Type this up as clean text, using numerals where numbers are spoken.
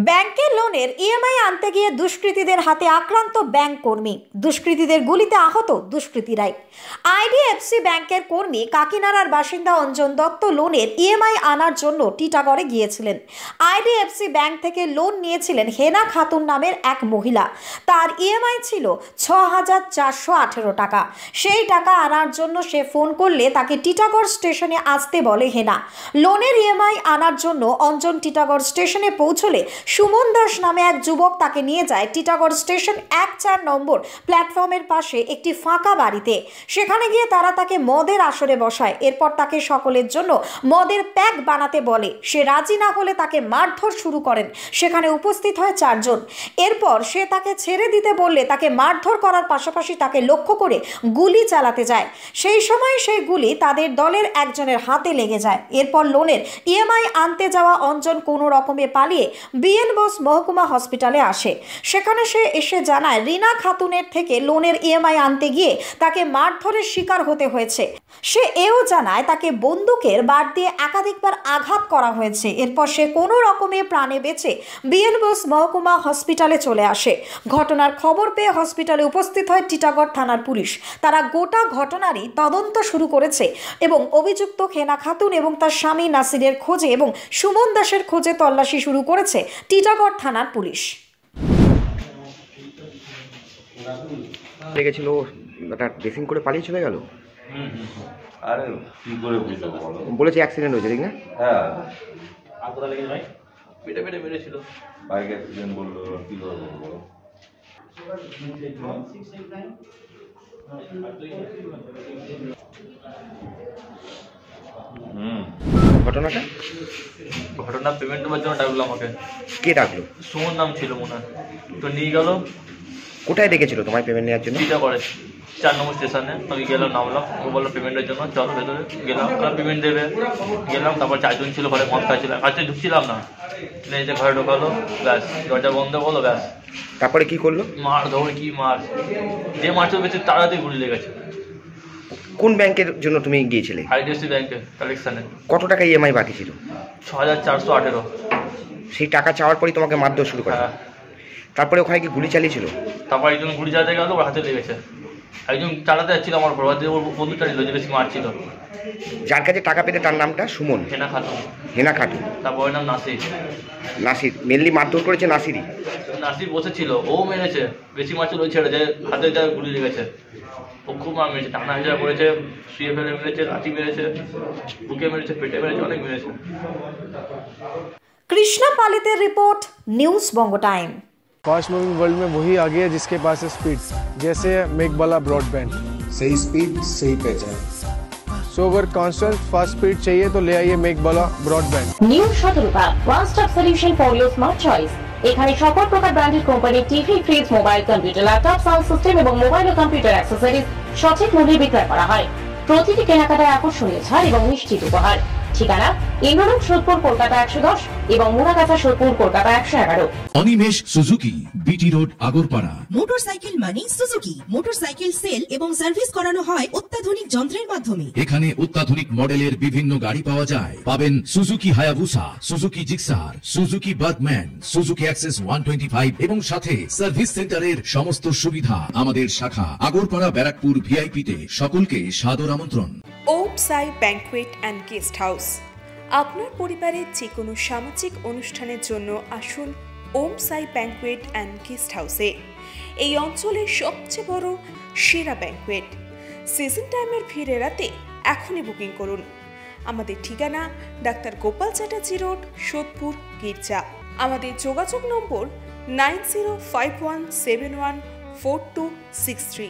ব্যাংকের লোনের ইএমআই আনতে গিয়ে দুষ্কৃতীদের হাতে আক্রান্ত ব্যাংক কর্মী। দুষ্কৃতীদের গুলিতে আহত দুষ্কৃতীরাই। আইডিএফসি ব্যাংকের কর্মী কাকিনাড়ার বাসিন্দা অঞ্জন দত্ত লোনের ইএমআই আনার জন্য টিটাগড়ে গিয়েছিলেন। আইডিএফসি ব্যাংক থেকে লোন নিয়েছিলেন হেনা খাতুন নামের এক মহিলা। তার ইএমআই ছিল ৬,৪১৮ টাকা। সেই টাকা আনার জন্য সে ফোন করলে তাকে টিটাগড় স্টেশনে আসতে বলে হেনা। লোনের ইএমআই আনার জন্য অঞ্জন টিটাগড় স্টেশনে পৌঁছলে সুমন দাস নামে এক যুবক তাকে নিয়ে যায় টিটাগড় স্টেশন ১-৪ নম্বর প্ল্যাটফর্মের পাশে একটি ফাঁকা বাড়িতে। সেখানে গিয়ে তারা তাকে মদের আসরে বসায়। এরপর তাকে সকলের জন্য মদের প্যাক বানাতে বলে। সে রাজি না হলে তাকে মারধর শুরু করেন। সেখানে উপস্থিত হয় ৪ জন। এরপর সে তাকে ছেড়ে দিতে বললে তাকে মারধর করার পাশাপাশি তাকে লক্ষ্য করে গুলি চালাতে যায়। সেই সময় সেই গুলি তাদের দলের একজনের হাতে লেগে যায়। এরপর লোনের ইএমআই আনতে যাওয়া অঞ্জন কোনো রকমে পালিয়ে বিএন বোস মহকুমা হসপিটালে আসে। সেখানে সে এসে জানায় রিনা খাতুনের থেকে লোনের ইএমআই আনতে গিয়ে তাকে মারধরের শিকার হতে হয়েছে। সে এও জানায় তাকে বন্দুকের বাট দিয়ে একাধিকবার আঘাত করা হয়েছে। এরপর সে কোনো রকমে প্রাণে বেঁচে বিএন বোস মহকুমা হসপিটালে চলে আসে। ঘটনার খবর পেয়ে হসপিটালে উপস্থিত হয় টিটাগড় থানার পুলিশ। তারা গোটা ঘটনারই তদন্ত শুরু করেছে এবং অভিযুক্ত হেনা খাতুন এবং তার স্বামী নাসিরের খোঁজে এবং সুমন দাসের খোঁজে তল্লাশি শুরু করেছে টিটাগড় থানার পুলিশ। লেগেছিল একটা ড্রেসিং করে পালিয়ে চলে গেল। আরে কি করে বুঝতে বলো? বলেছে অ্যাক্সিডেন্ট হয়েছে, ঠিক না? হ্যাঁ, কোথায় লেগেছে ভাই? পেটে পেটে মেরেছিল। বাইক অ্যাক্সিডেন্ট বললো, কি করে বলবো? ঘটনা পেমেন্ট দেওয়ার জন্য ডাকলো আমাকে। কে ডাকলো? সুমন নাম ছিল মনে হয়। তো নিয়ে গেল। কোথায় ডেকেছিল তোমায় পেমেন্ট নেওয়ার জন্য? চিটা করে ৪ নম্বর স্টেশনে। আমি গেলাম, নামলাম। ও বললো পেমেন্টের জন্য চলো ভেতরে। গেলাম, ওরা পেমেন্ট দেবে। গেলাম, তারপর 4 জন ছিল ঘরে, মদ খাচ্ছিল। কাছে ঢুকছিলাম না, যে ঘরে ঢোকালো, ব্যাস দরজা বন্ধ করলো, ব্যাস। তারপরে কি করলো? মার ধরে কি মার, যে মারতে পেয়েছে তাড়াতাড়ি গুলি লেগেছে। কোন ব্যাংকের জন্য তুমি গিয়েছিলে? আইডিএফসি ব্যাংকে কালেকশনে। কত টাকা ইএমআই বাকি ছিল? ৬,৪১৮। সেই টাকা চাওয়ার পরই তোমাকে মারধর শুরু করে? হ্যাঁ। তারপরে ওখানে কি গুলি চালিয়েছিল? তারপর একজন গুলি চালাতে গেল, ওর হাতে লেগেছে। একজন চালাতে যাচ্ছিল আমার উপর, ওর বন্ধুটা নিল, যে বেশি মারছিল। যার কাছে টাকা পেতে তার নামটা সুমন? হেনা খাতুন। হেনা খাতুন। তারপর ওর নাম নাসির। নাসির মেনলি মারধর করেছে নাসিরই? নাসির বসেছিল, ও মেরেছে। বেশি মারছিল ওই ছেড়ে, যে হাতে যা গুলি লেগেছে। ও খুব মার মেরেছে, টানা হেঁচড়া করেছে, শুয়ে ফেলে মেরেছে, লাঠি মেরেছে, বুকে মেরেছে, পেটে মেরেছে, অনেক মেরেছে। কৃষ্ণা পালিতের রিপোর্ট, নিউজ বঙ্গ টাইম। फास्ट मूविंग वर्ल्ड में वही आगे है जिसके पास है स्पीड, जैसे मेघबाला ब्रॉडबैंड। सही स्पीड सही पहचान। सो अगर कांस्टेंट फास्ट स्पीड चाहिए तो ले आइए मेघबाला ब्रॉडबैंड। নিউ সতর্কতা, one stop solution for your smart choice. এখানে সকল প্রকার ব্র্যান্ডেড কোম্পানির TV, fridge, mobile, computer, laptop, sound system এবং মোবাইল ও কম্পিউটার অ্যাক্সেসরিজ সঠিক মূল্যে বিক্রয় করা হয়। প্রতিটি কেনাকাটায় আকর্ষণীয় ছাড় এবং নিশ্চিত উপহার। ঠিকানা ইন্দ্রনগর, সোদপুর, কলকাতা ১১০ এবং Muragachha, Sodepur, Kolkata ১১১। Animesh Suzuki, BT road, Agarpara. Motorcycle মানে সুজুকি। মোটরসাইকেল সেল এবং সার্ভিস করানো হয় অত্যাধুনিক যন্ত্রের মাধ্যমে। এখানে অত্যাধুনিক মডেলের বিভিন্ন গাড়ি পাওয়া যায়। পাবেন Suzuki Hayabusa, Suzuki Gixxer, Suzuki Bergman, Suzuki access 125 এবং সাথে সার্ভিস সেন্টারের সমস্ত সুবিধা। আমাদের শাখা আগরপাড়া, ব্যারাকপুর ভিআইপি তে। সকলকে সাদর আমন্ত্রণ। ওম সাই ব্যাংকুয়েট অ্যান্ড গেস্ট হাউস। আপনার পরিবারের যে কোনো সামাজিক অনুষ্ঠানের জন্য আসুন ওম সাই ব্যাংকুয়েট অ্যান্ড গেস্ট হাউসে। এই অঞ্চলের সবচেয়ে বড় সেরা ব্যাংকুয়েট। সিজন টাইমের ভিড় এড়াতে এখনই বুকিং করুন। আমাদের ঠিকানা ডাক্তার গোপাল চ্যাটার্জি রোড, সোদপুর, গির্জা। আমাদের যোগাযোগ নম্বর 9051714263।